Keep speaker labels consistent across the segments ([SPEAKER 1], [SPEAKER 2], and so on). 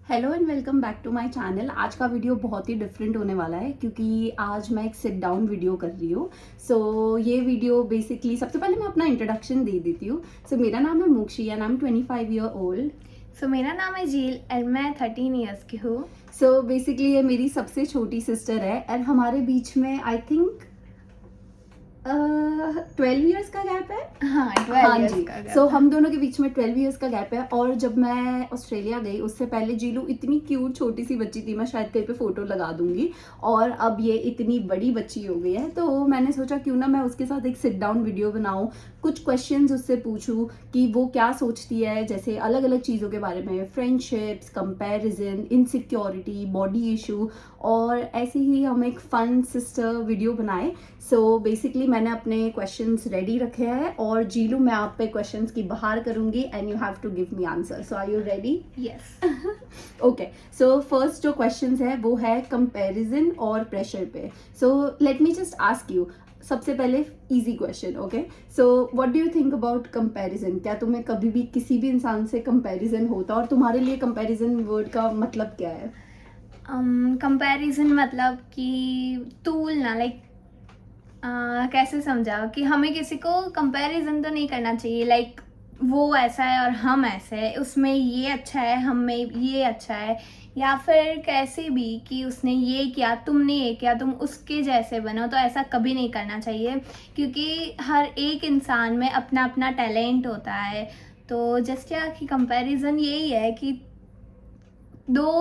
[SPEAKER 1] Hello and welcome back to my channel. आज का video बहुत ही डिफरेंट होने वाला है क्योंकि आज मैं एक सिट डाउन वीडियो कर रही हूँ। ये वीडियो बेसिकली सबसे पहले मैं अपना इंट्रोडक्शन दे देती हूँ। मेरा नाम है Mokshi and I am 25 year old.
[SPEAKER 2] मेरा नाम है झील और मैं 13 इयर्स की हूँ।
[SPEAKER 1] बेसिकली ये मेरी सबसे छोटी सिस्टर है एंड हमारे बीच में आई थिंक 12 ईयर्स का गैप है।
[SPEAKER 2] हाँ, 12
[SPEAKER 1] हाँ
[SPEAKER 2] इयर्स
[SPEAKER 1] जी।
[SPEAKER 2] का gap है।
[SPEAKER 1] हम दोनों के बीच में 12 इयर्स का गैप है। और जब मैं ऑस्ट्रेलिया गई उससे पहले जीलू इतनी क्यूट छोटी सी बच्ची थी, मैं शायद कहीं पे फोटो लगा दूंगी। और अब ये इतनी बड़ी बच्ची हो गई है, तो मैंने सोचा क्यों ना मैं उसके साथ एक सिट डाउन वीडियो बनाऊं, कुछ क्वेश्चंस उससे पूछूं कि वो क्या सोचती है, जैसे अलग अलग चीज़ों के बारे में, friendships, comparison, insecurity, body issue, और ऐसे ही हम एक फन सिस्टर वीडियो बनाए। बेसिकली मैंने अपने क्वेश्चंस रेडी रखे हैं और जीलू मैं आप पे क्वेश्चंस की बाहर करूंगी and you have to give me answer. So are you ready?
[SPEAKER 2] Yes.
[SPEAKER 1] Okay. First जो क्वेश्चंस है वो है कंपैरिजन और प्रेशर पे। Let me just ask you, सबसे पहले easy question. Okay, what do you think about comparison? क्या तुम्हें कभी भी किसी भी इंसान से कंपैरिजन होता, और तुम्हारे लिए कंपैरिजन वर्ड का मतलब क्या है?
[SPEAKER 2] कंपैरिजन मतलब कि तुलना, लाइक कैसे समझा कि हमें किसी को कंपैरिजन तो नहीं करना चाहिए। लाइक वो ऐसा है और हम ऐसे हैं, उसमें ये अच्छा है, हमें ये अच्छा है, या फिर कैसे भी कि उसने ये किया, तुमने ये किया, तुम उसके जैसे बनो। तो ऐसा कभी नहीं करना चाहिए क्योंकि हर एक इंसान में अपना अपना टैलेंट होता है। तो जस्ट क्या कि कंपैरिजन यही है कि दो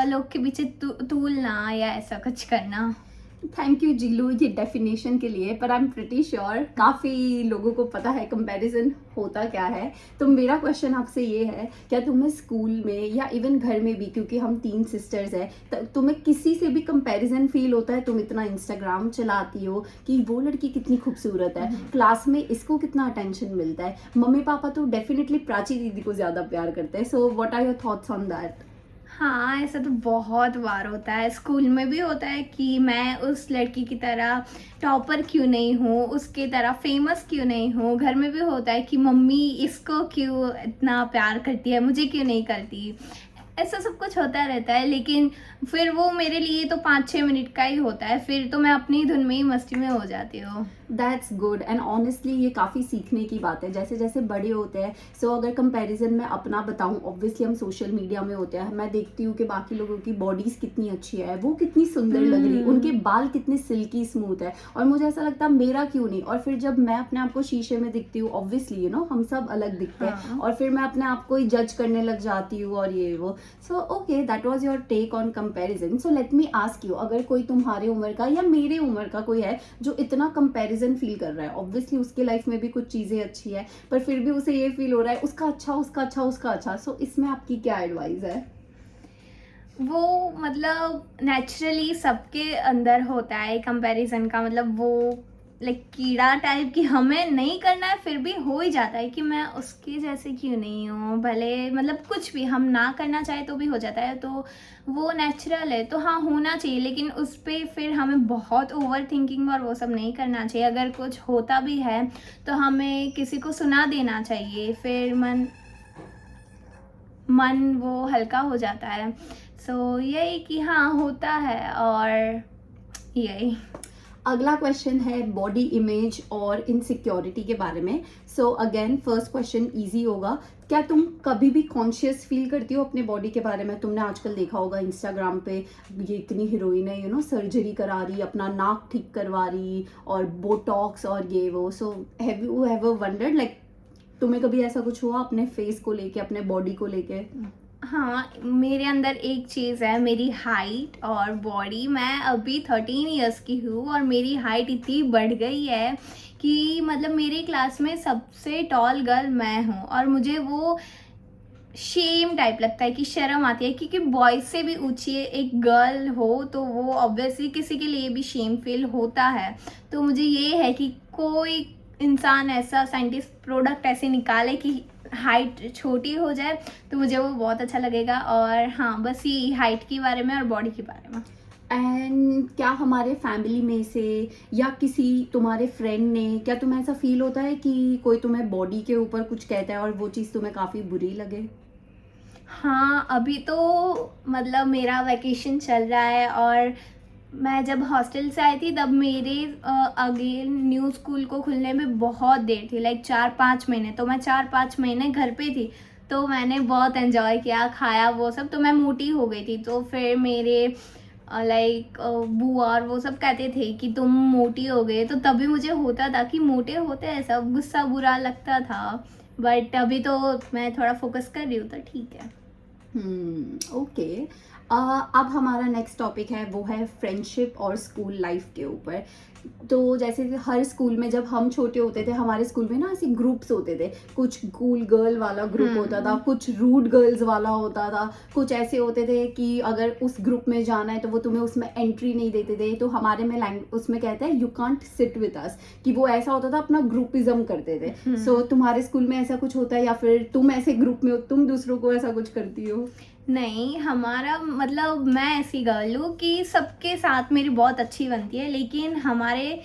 [SPEAKER 2] लोग के पीछे तुलना या ऐसा कुछ करना।
[SPEAKER 1] थैंक यू जीलू ये डेफिनेशन के लिए, पर आई एम प्रिटी श्योर काफ़ी लोगों को पता है कंपैरिजन होता क्या है। तो मेरा क्वेश्चन आपसे ये है, क्या तुम्हें स्कूल में या इवन घर में भी, क्योंकि हम 3 सिस्टर्स हैं, तो तुम्हें किसी से भी कंपैरिजन फील होता है? तुम इतना इंस्टाग्राम चलाती हो कि वो लड़की कितनी खूबसूरत है, क्लास में इसको कितना अटेंशन मिलता है, मम्मी पापा तो डेफिनेटली प्राची दीदी को ज़्यादा प्यार करते हैं। So what are your thoughts on that?
[SPEAKER 2] हाँ, ऐसा तो बहुत बार होता है। स्कूल में भी होता है कि मैं उस लड़की की तरह टॉपर क्यों नहीं हूँ, उसकी तरह फेमस क्यों नहीं हूँ। घर में भी होता है कि मम्मी इसको क्यों इतना प्यार करती है, मुझे क्यों नहीं करती। ऐसा सब कुछ होता रहता है, लेकिन फिर वो मेरे लिए तो 5-6 मिनट का ही होता है। फिर तो मैं अपनी धुन में ही मस्ती में हो जाती हूँ।
[SPEAKER 1] दैट्स गुड एंड ऑनेस्टली ये काफ़ी सीखने की बात है जैसे जैसे बड़े होते हैं। अगर कंपैरिजन में अपना बताऊं, ऑब्वियसली हम सोशल मीडिया में होते हैं, मैं देखती हूँ कि बाकी लोगों की बॉडीज़ कितनी अच्छी है, वो कितनी सुंदर लग रही, उनके बाल कितने सिल्की स्मूथ है, और मुझे ऐसा लगता है मेरा क्यों नहीं। और फिर जब मैं अपने आप को शीशे में दिखती हूँ, ऑब्वियसली हम सब अलग दिखते हैं, और फिर मैं अपने आप को ही जज करने लग जाती हूँ और ये वो। Okay, that was your take on comparison. Let me ask you, अगर कोई तुम्हारे उम्र का या मेरे उम्र का कोई है जो इतना कंपैरिजन फील कर रहा है, ऑब्वियसली उसके लाइफ में भी कुछ चीजें अच्छी है, पर फिर भी उसे ये फील हो रहा है उसका अच्छा, उसका अच्छा, उसका अच्छा, इसमें आपकी क्या एडवाइस है?
[SPEAKER 2] वो मतलब नेचुरली सबके अंदर होता है कंपैरिजन का, मतलब वो लाइक कीड़ा टाइप की हमें नहीं करना है, फिर भी हो ही जाता है कि मैं उसके जैसे क्यों नहीं हूँ। भले मतलब कुछ भी हम ना करना चाहे तो भी हो जाता है, तो वो नेचुरल है। तो हाँ, होना चाहिए, लेकिन उस पर फिर हमें बहुत ओवर थिंकिंग और वो सब नहीं करना चाहिए। अगर कुछ होता भी है तो हमें किसी को सुना देना चाहिए, फिर मन वो हल्का हो जाता है। यही कि हाँ, होता है। और यही
[SPEAKER 1] अगला क्वेश्चन है बॉडी इमेज और इनसिक्योरिटी के बारे में। अगेन फर्स्ट क्वेश्चन इजी होगा। क्या तुम कभी भी कॉन्शियस फील करती हो अपने बॉडी के बारे में? तुमने आजकल देखा होगा इंस्टाग्राम पे, ये इतनी हीरोइन है सर्जरी करा रही, अपना नाक ठीक करवा रही, और बोटॉक्स और ये वो। Have you ever wondered, like तुम्हें कभी ऐसा कुछ हुआ अपने फेस को लेके, अपने बॉडी को लेके?
[SPEAKER 2] हाँ, मेरे अंदर एक चीज़ है, मेरी हाइट और बॉडी। मैं अभी 13 इयर्स की हूँ और मेरी हाइट इतनी बढ़ गई है कि मतलब मेरी क्लास में सबसे टॉल गर्ल मैं हूँ, और मुझे वो शेम टाइप लगता है कि शर्म आती है, क्योंकि बॉयज से भी ऊंची एक गर्ल हो तो वो ऑब्वियसली किसी के लिए भी शेम फील होता है। तो मुझे ये है कि कोई इंसान ऐसा साइंटिस्ट प्रोडक्ट ऐसे निकाले कि हाइट छोटी हो जाए, तो मुझे वो बहुत अच्छा लगेगा। और हाँ, बस ये हाइट के बारे में और बॉडी के बारे में।
[SPEAKER 1] एंड क्या हमारे फैमिली में से या किसी तुम्हारे फ्रेंड ने, क्या तुम्हें ऐसा फील होता है कि कोई तुम्हें बॉडी के ऊपर कुछ कहता है और वो चीज़ तुम्हें काफ़ी बुरी लगे?
[SPEAKER 2] हाँ, अभी तो मतलब मेरा वैकेशन चल रहा है और मैं जब हॉस्टल से आई थी तब मेरे अगेन न्यू स्कूल को खुलने में बहुत देर थी, लाइक 4-5 महीने। तो मैं 4-5 महीने घर पे थी, तो मैंने बहुत एंजॉय किया, खाया वो सब, तो मैं मोटी हो गई थी। तो फिर मेरे लाइक बुआ और वो सब कहते थे कि तुम मोटी हो गए, तो तभी मुझे होता था कि मोटे होते हैं सब, गुस्सा बुरा लगता था। बट अभी तो मैं थोड़ा फोकस कर रही हूँ, तो ठीक है।
[SPEAKER 1] ओके। अब हमारा नेक्स्ट टॉपिक है, वो है फ्रेंडशिप और स्कूल लाइफ के ऊपर। तो जैसे कि हर स्कूल में जब हम छोटे होते थे, हमारे स्कूल में ना ऐसे ग्रुप्स होते थे, कुछ कूल गर्ल वाला ग्रुप होता था, कुछ रूड गर्ल्स वाला होता था, कुछ ऐसे होते थे कि अगर उस ग्रुप में जाना है तो वो तुम्हें उसमें एंट्री नहीं देते थे। तो हमारे में उसमें कहते हैं you can't sit with us, कि वो ऐसा होता था, अपना ग्रुपिज्म करते थे। सो तुम्हारे स्कूल में ऐसा कुछ होता है, या फिर तुम ऐसे ग्रुप में हो, तुम दूसरों को ऐसा कुछ करती हो?
[SPEAKER 2] नहीं, हमारा मतलब मैं ऐसी गर्ल हूँ कि सबके साथ मेरी बहुत अच्छी बनती है, लेकिन हमारे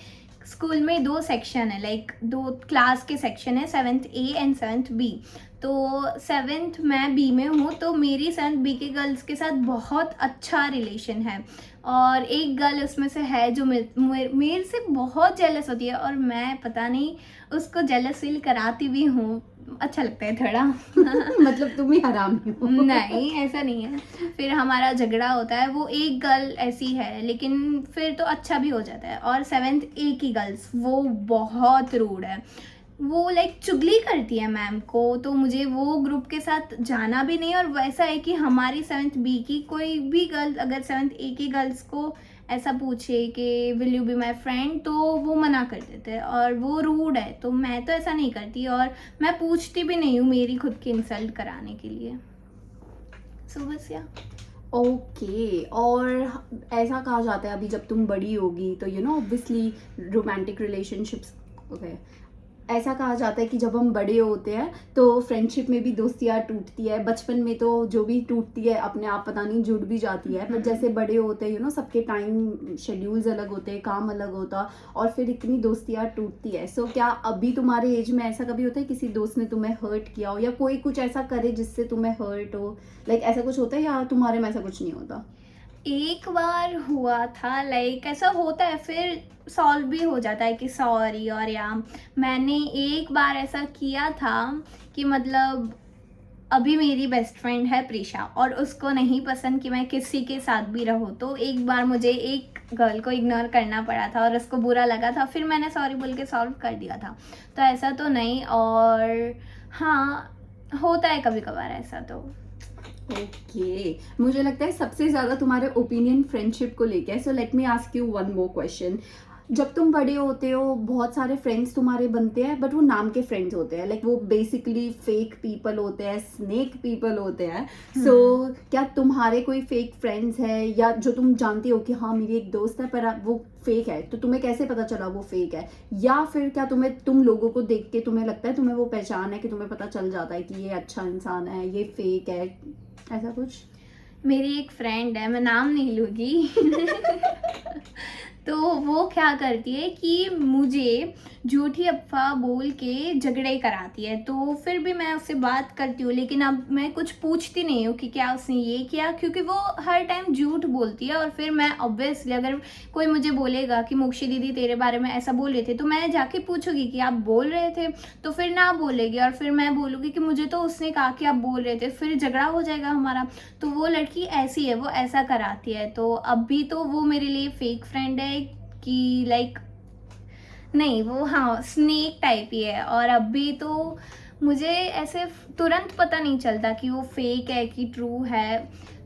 [SPEAKER 2] स्कूल में 2 सेक्शन है, लाइक 2 क्लास के सेक्शन है, 7th A and 7th B। तो 7th मैं बी में हूँ, तो मेरी 7th B के गर्ल्स के साथ बहुत अच्छा रिलेशन है। और एक गर्ल उसमें से है जो मेरे से बहुत जेलस होती है, और मैं पता नहीं उसको जेलस फील कराती भी हूँ, अच्छा लगता है थोड़ा।
[SPEAKER 1] मतलब तुम ही हरामी हो?
[SPEAKER 2] नहीं, ऐसा नहीं है। फिर हमारा झगड़ा होता है, वो एक गर्ल ऐसी है, लेकिन फिर तो अच्छा भी हो जाता है। और 7th A की गर्ल्स वो बहुत रूड है, वो लाइक चुगली करती है मैम को, तो मुझे वो ग्रुप के साथ जाना भी नहीं। और वैसा है कि हमारी 7th B की कोई भी गर्ल अगर 7th A की गर्ल्स को ऐसा पूछे कि will you be my friend, तो वो मना कर देते हैं और वो रूड है। तो मैं तो ऐसा नहीं करती, और मैं पूछती भी नहीं हूँ मेरी खुद की इंसल्ट कराने के लिए। सो बस या
[SPEAKER 1] ओके। और ऐसा कहा जाता है, अभी जब तुम बड़ी होगी तो ऑब्वियसली रोमांटिक रिलेशनशिप्स, ओके, ऐसा कहा जाता है कि जब हम बड़े होते हैं तो फ्रेंडशिप में भी दोस्तियाँ टूटती है। बचपन में तो जो भी टूटती है अपने आप पता नहीं जुड़ भी जाती है, बट जैसे बड़े होते हैं सबके टाइम शेड्यूल्स अलग होते हैं, काम अलग होता, और फिर इतनी दोस्तियाँ टूटती है। सो क्या अभी तुम्हारे एज में ऐसा कभी होता है किसी दोस्त ने तुम्हें हर्ट किया हो, या कोई कुछ ऐसा करे जिससे तुम्हें हर्ट हो, लाइक ऐसा कुछ होता है, या तुम्हारे में ऐसा कुछ नहीं होता?
[SPEAKER 2] एक बार हुआ था, लाइक ऐसा होता है, फिर सॉल्व भी हो जाता है कि सॉरी। और या मैंने एक बार ऐसा किया था कि मतलब अभी मेरी बेस्ट फ्रेंड है प्रीशा, और उसको नहीं पसंद कि मैं किसी के साथ भी रहूँ, तो एक बार मुझे एक गर्ल को इग्नोर करना पड़ा था और उसको बुरा लगा था, फिर मैंने सॉरी बोल के सॉल्व कर दिया था। तो ऐसा तो नहीं, और हाँ होता है कभी कभार ऐसा तो।
[SPEAKER 1] ओके, मुझे लगता है सबसे ज़्यादा तुम्हारे ओपिनियन फ्रेंडशिप को लेके है। So let me ask you one more question. जब तुम बड़े होते हो बहुत सारे फ्रेंड्स तुम्हारे बनते हैं, बट वो नाम के फ्रेंड्स होते हैं, लाइक वो बेसिकली फेक पीपल होते हैं, स्नेक पीपल होते हैं। सो क्या तुम्हारे कोई फेक फ्रेंड्स है, या जो तुम जानती हो कि हाँ मेरी एक दोस्त है पर वो फेक है, तो तुम्हें कैसे पता चला वो फेक है? या फिर क्या तुम लोगों को देख के तुम्हें लगता है, तुम्हें वो पहचान है कि तुम्हें पता चल जाता है कि ये अच्छा इंसान है, ये फेक है, ऐसा कुछ?
[SPEAKER 2] मेरी एक फ्रेंड है, मैं नाम नहीं लूँगी। तो वो क्या करती है कि मुझे झूठी अफ़वाह बोल के झगड़े कराती है, तो फिर भी मैं उससे बात करती हूँ, लेकिन अब मैं कुछ पूछती नहीं हूँ कि क्या उसने ये किया, क्योंकि वो हर टाइम झूठ बोलती है। और फिर मैं ऑब्वियसली अगर कोई मुझे बोलेगा कि मोक्षी दीदी तेरे बारे में ऐसा बोल रहे थे, तो मैं जाके पूछूंगी कि आप बोल रहे थे, तो फिर ना बोलेगी, और फिर मैं बोलूँगी कि मुझे तो उसने कहा कि आप बोल रहे थे, फिर झगड़ा हो जाएगा हमारा। तो वो लड़की ऐसी है, वो ऐसा कराती है। तो अभी तो वो मेरे लिए फेक फ्रेंड है कि लाइक नहीं, वो हाँ स्नेक टाइप ही है। और अभी तो मुझे ऐसे तुरंत पता नहीं चलता कि वो फेक है कि ट्रू है।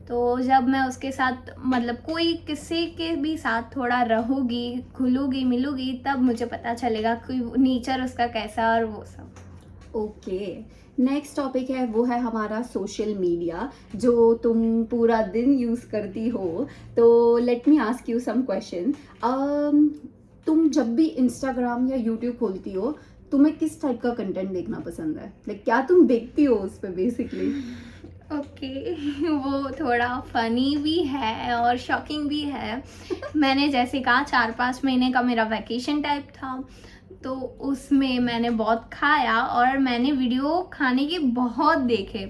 [SPEAKER 2] तो जब मैं उसके साथ मतलब कोई किसी के भी साथ थोड़ा रहूँगी, घुलूँगी मिलूँगी, तब मुझे पता चलेगा कि नेचर उसका कैसा और वो सब।
[SPEAKER 1] ओके, नेक्स्ट टॉपिक है, वो है हमारा सोशल मीडिया, जो तुम पूरा दिन यूज़ करती हो। तो let me ask you some question. तुम जब भी इंस्टाग्राम या यूट्यूब खोलती हो, तुम्हें किस टाइप का कंटेंट देखना पसंद है? लाइक क्या तुम देखती हो उस पर बेसिकली?
[SPEAKER 2] ओके, वो थोड़ा फ़नी भी है और शॉकिंग भी है। मैंने जैसे कहा 4-5 महीने का मेरा वैकेशन टाइप था, तो उसमें मैंने बहुत खाया और मैंने वीडियो खाने के बहुत देखे।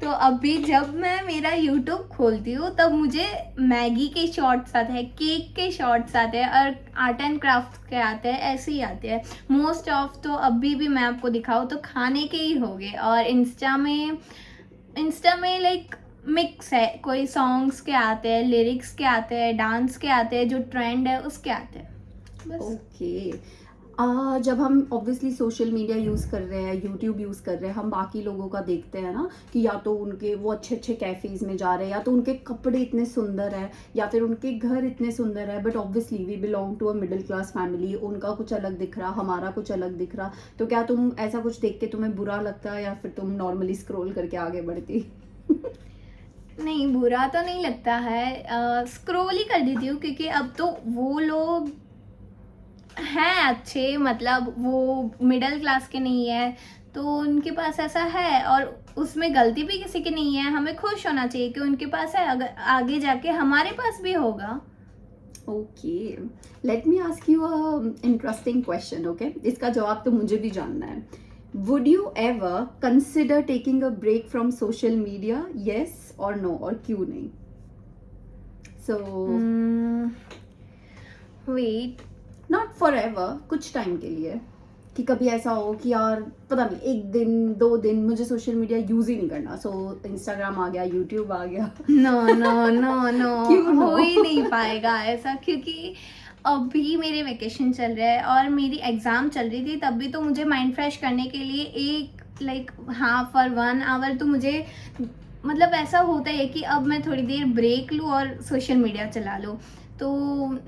[SPEAKER 2] तो अभी जब मैं मेरा यूट्यूब खोलती हूँ तब मुझे मैगी के शॉर्ट्स आते हैं, केक के शॉर्ट्स आते हैं और आर्ट एंड क्राफ्ट के आते हैं, ऐसे ही आते हैं मोस्ट ऑफ। तो अभी भी मैं आपको दिखाऊँ तो खाने के ही हो गए। और इंस्टा में लाइक मिक्स है, कोई सॉन्ग्स के आते हैं, लिरिक्स के आते हैं, डांस के आते हैं, जो ट्रेंड है उसके आते हैं बस।
[SPEAKER 1] ओके। जब हम ऑब्वियसली सोशल मीडिया यूज़ कर रहे हैं, यूट्यूब यूज़ कर रहे हैं, हम बाकी लोगों का देखते हैं ना कि या तो उनके वो अच्छे अच्छे कैफ़ेज़ में जा रहे हैं, या तो उनके कपड़े इतने सुंदर है, या फिर उनके घर इतने सुंदर है। But obviously we belong to a middle class family, उनका कुछ अलग दिख रहा, हमारा कुछ अलग दिख रहा। तो क्या तुम ऐसा कुछ देख के तुम्हें बुरा लगता है, या फिर तुम नॉर्मली स्क्रॉल करके आगे बढ़ती?
[SPEAKER 2] नहीं, बुरा तो नहीं लगता है, स्क्रॉल ही कर देती हूँ क्योंकि अब तो वो लोग हैं अच्छे, मतलब वो मिडिल क्लास के नहीं है, तो उनके पास ऐसा है और उसमें गलती भी किसी की नहीं है। हमें खुश होना चाहिए कि उनके पास है, अगर आगे जाके हमारे पास भी होगा।
[SPEAKER 1] Okay, let me ask you a interesting question. Okay, इसका जवाब तो मुझे भी जानना है। Would you ever consider taking a break from social media, yes और नो, और क्यों नहीं? So
[SPEAKER 2] wait,
[SPEAKER 1] not for ever, कुछ टाइम के लिए, कि कभी ऐसा हो कि यार पता नहीं, एक दिन 2 दिन मुझे सोशल मीडिया यूज ही नहीं करना, सो इंस्टाग्राम आ गया, यूट्यूब आ गया।
[SPEAKER 2] नो नो नो नो,
[SPEAKER 1] क्यों no?
[SPEAKER 2] हो ही नहीं पाएगा ऐसा, क्योंकि अभी मेरे वेकेशन चल रहा है और मेरी एग्ज़ाम चल रही थी, तब भी तो मुझे माइंड फ्रेश करने के लिए एक लाइक हाफ और 1 आवर तो मुझे, मतलब ऐसा होता है कि अब मैं थोड़ी देर ब्रेक लूँ और सोशल मीडिया चला लूँ। तो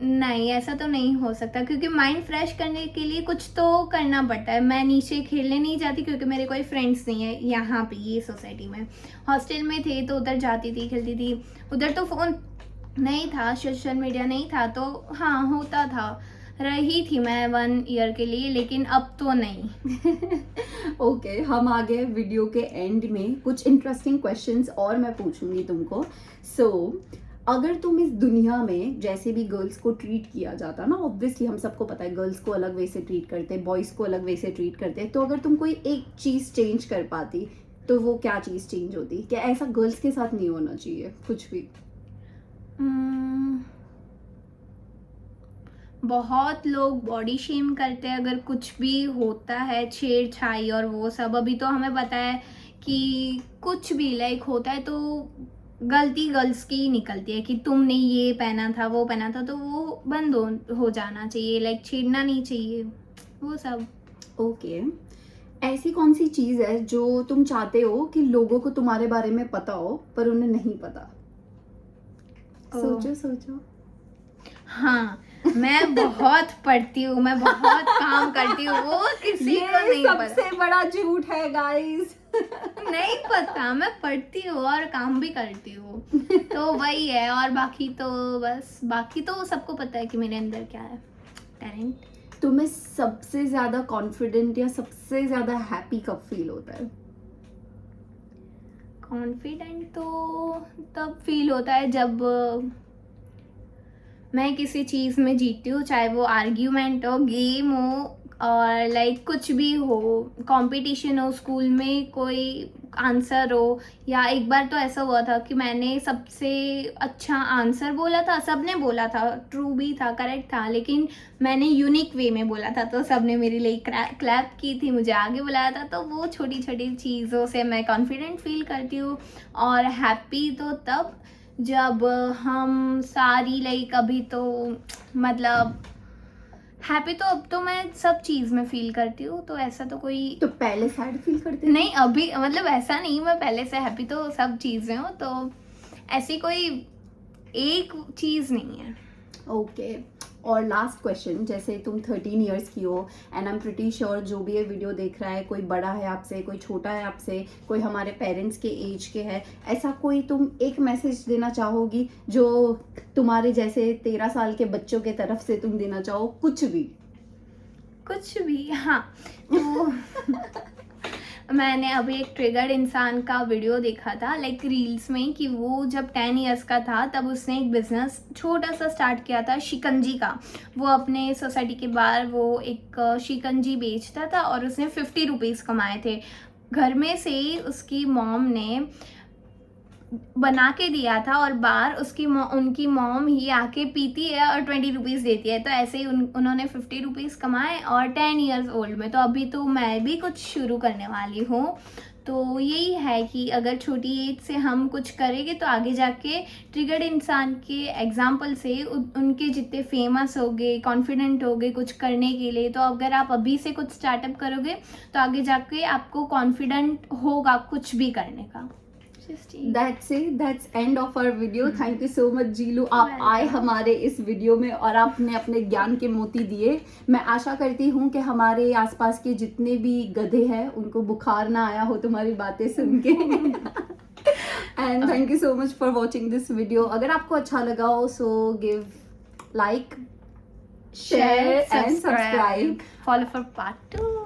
[SPEAKER 2] नहीं, ऐसा तो नहीं हो सकता क्योंकि माइंड फ्रेश करने के लिए कुछ तो करना पड़ता है। मैं नीचे खेलने नहीं जाती क्योंकि मेरे कोई फ्रेंड्स नहीं है यहाँ पे, ये सोसाइटी में। हॉस्टल में थे तो उधर जाती थी, खेलती थी। उधर तो फ़ोन नहीं था, सोशल मीडिया नहीं था, तो हाँ होता था, रही थी मैं 1 ईयर के लिए, लेकिन अब तो नहीं।
[SPEAKER 1] ओके, हम आ गए वीडियो के एंड में। कुछ इंटरेस्टिंग क्वेश्चंस और मैं पूछूंगी तुमको। सो अगर तुम इस दुनिया में जैसे भी गर्ल्स को ट्रीट किया जाता ना, ऑब्वियसली हम सबको पता है गर्ल्स को अलग वे से ट्रीट करते, बॉयज़ को अलग वे से ट्रीट करते, तो अगर तुम कोई एक चीज़ चेंज कर पाती तो वो क्या चीज़ चेंज होती? क्या ऐसा गर्ल्स के साथ नहीं होना चाहिए कुछ भी?
[SPEAKER 2] बहुत लोग बॉडी शेम करते हैं अगर कुछ भी होता है, छेड़छाई और वो सब। अभी तो हमें पता है कि कुछ भी लाइक होता है तो गलती गर्ल्स की ही निकलती है कि तुमने ये पहना था, वो पहना था, तो वो बंद हो जाना चाहिए, लाइक छेड़ना नहीं चाहिए वो सब।
[SPEAKER 1] ओके, ऐसी कौन सी चीज़ है जो तुम चाहते हो कि लोगों को तुम्हारे बारे में पता हो पर उन्हें नहीं पता? सोचो सोचो।
[SPEAKER 2] हाँ, मैं बहुत पढ़ती हूँ, मैं बहुत काम करती हूँ, वो किसी को नहीं पता।
[SPEAKER 1] सबसे बड़ा झूठ है गाइस।
[SPEAKER 2] नहीं पता, मैं पढ़ती हूँ और काम भी करती हूँ, तो वही है। और बाकी तो बस, बाकी तो सबको पता है कि मेरे अंदर क्या है, टैलेंट।
[SPEAKER 1] तुम्हें सबसे ज्यादा कॉन्फिडेंट या सबसे ज्यादा हैप्पी कब फील होता है?
[SPEAKER 2] कॉन्फिडेंट तो तब फील होता है जब मैं किसी चीज़ में जीतती हूँ, चाहे वो आर्ग्यूमेंट हो, गेम हो, और लाइक कुछ भी हो, कंपटीशन हो, स्कूल में कोई आंसर हो। या एक बार तो ऐसा हुआ था कि मैंने सबसे अच्छा आंसर बोला था, सबने बोला था, ट्रू भी था, करेक्ट था, लेकिन मैंने यूनिक वे में बोला था तो सबने मेरे लिए क्लैप की थी, मुझे आगे बुलाया था। तो वो छोटी छोटी चीज़ों से मैं कॉन्फिडेंट फील करती हूँ। और हैप्पी तो तब जब हम सारी लाइक, अभी तो मतलब हैप्पी तो अब तो मैं सब चीज़ में फील करती हूँ, तो ऐसा तो कोई
[SPEAKER 1] तो पहले सैड फील करते थे?
[SPEAKER 2] नहीं, अभी मतलब ऐसा नहीं, मैं पहले से हैप्पी तो सब चीज़ें हो, तो ऐसी कोई एक चीज़ नहीं है।
[SPEAKER 1] ओके, और लास्ट क्वेश्चन, जैसे तुम 13 इयर्स की हो and I am pretty sure जो भी ये वीडियो देख रहा है, कोई बड़ा है आपसे, कोई छोटा है आपसे, कोई हमारे पेरेंट्स के एज के है, ऐसा कोई तुम एक मैसेज देना चाहोगी जो तुम्हारे जैसे 13 साल के बच्चों के तरफ से तुम देना चाहो? कुछ भी।
[SPEAKER 2] कुछ भी, हाँ। तो मैंने अभी एक ट्रिगर्ड इंसान का वीडियो देखा था लाइक रील्स में कि वो जब 10 इयर्स का था तब उसने एक बिजनेस छोटा सा स्टार्ट किया था शिकंजी का। वो अपने सोसाइटी के बाहर वो एक शिकंजी बेचता था और उसने 50 रुपीज़ कमाए थे। घर में से ही उसकी मॉम ने बना के दिया था और बाहर उनकी मॉम ही आके पीती है और 20 रुपीज़ देती है। तो ऐसे ही उन्होंने 50 रुपीज़ कमाए और 10 इयर्स ओल्ड में। तो अभी तो मैं भी कुछ शुरू करने वाली हूँ। तो यही है कि अगर छोटी एज से हम कुछ करेंगे तो आगे जाके ट्रिगर्ड इंसान के एग्जाम्पल से उनके जितने फेमस होगे, कॉन्फिडेंट होगे कुछ करने के लिए। तो अगर आप अभी से कुछ स्टार्टअप करोगे तो आगे जाके आपको कॉन्फिडेंट होगा कुछ भी करने का।
[SPEAKER 1] That's it. That's end of our video. Thank you so much जीलू, आप
[SPEAKER 2] Welcome.
[SPEAKER 1] आए हमारे इस वीडियो में और आपने अपने ज्ञान के मोती दिए। मैं आशा करती हूँ कि हमारे आसपास के जितने भी गधे हैं उनको बुखार ना आया हो तुम्हारी बातें सुन के। And thank you so much for watching this video. अगर आपको अच्छा लगा हो so give like, share and subscribe.
[SPEAKER 2] Follow for part 2.